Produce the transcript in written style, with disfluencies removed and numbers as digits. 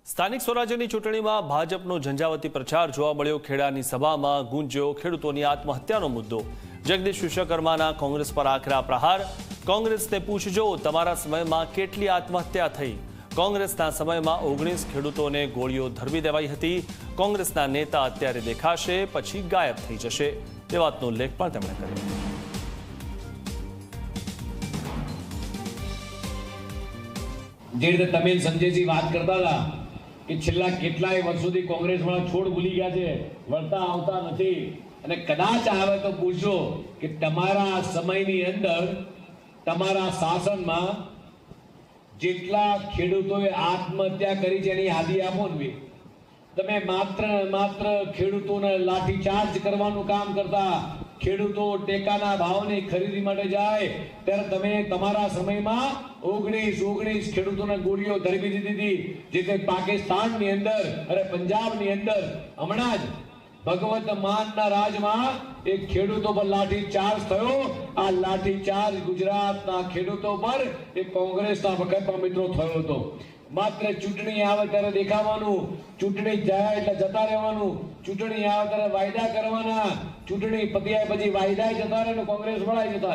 સ્થાનિક સ્વરાજ્યની ચૂંટણીમાં ભાજપનો ઝંઝાવતી પ્રચાર જોવા મળ્યો। ખેડાની સભામાં ગુંજ્યો ખેડૂતોની આત્મહત્યાનો મુદ્દો। જગદીશ વિશ્વકર્માના કોંગ્રેસ પર આકરા પ્રહાર। કોંગ્રેસને પૂછજો તમારા સમયમાં કેટલી આત્મહત્યા થઈ। કોંગ્રેસના સમયમાં 19 ખેડૂતોને ગોળીઓ ધરવી દેવાઈ હતી। કોંગ્રેસના નેતા અત્યારે દેખાશે પછી ગાયબ થઈ જશે તે વાતનો ઉલ્લેખ પણ તેમણે કર્યો। જે રીતે તમે સંજયજી વાત કરતા હતા કે છેલ્લા કેટલાય વર્ષોથી કોંગ્રેસવાળા છોડ ભૂલી ગયા છે, વળતા આવતા નથી અને કદાચ આવે તો પૂછો કે તમારા સમયની અંદર તમારા શાસનમાં જેટલા ખેડૂતોએ આત્મહત્યા કરી છે એની યાદી આપો ને। તમે માત્ર ખેડૂતોને લાઠીચાર્જ કરવાનું કામ કરતા, ખેડૂતો ટેકાના ભાવની ખરીદી માટે જાય ત્યારે તમે તમારા સમયમાં 19 ખેડૂતોને ગોળીઓ ધરવી દીધી હતી। જે પાકિસ્તાનની અંદર અને પંજાબની અંદર હમણાં જ ભગવત માનના રાજમાં એક ખેડૂતો પર લાઠીચાર્જ થયો। આ લાઠીચાર્જ ગુજરાતના ખેડૂતો પર એ કોંગ્રેસના વખતમાં મિત્રો થયો હતો। માત્ર ચૂંટણી આવે ત્યારે દેખાવાનું, ચૂંટણી જાય એટલે જતા રહેવાનું, ચૂંટણી આવે ત્યારે વાયદા કરવાના, ચૂંટણી પત્યા પછી વાયદા જતા રહે, કોંગ્રેસ વાળા જતા રહે।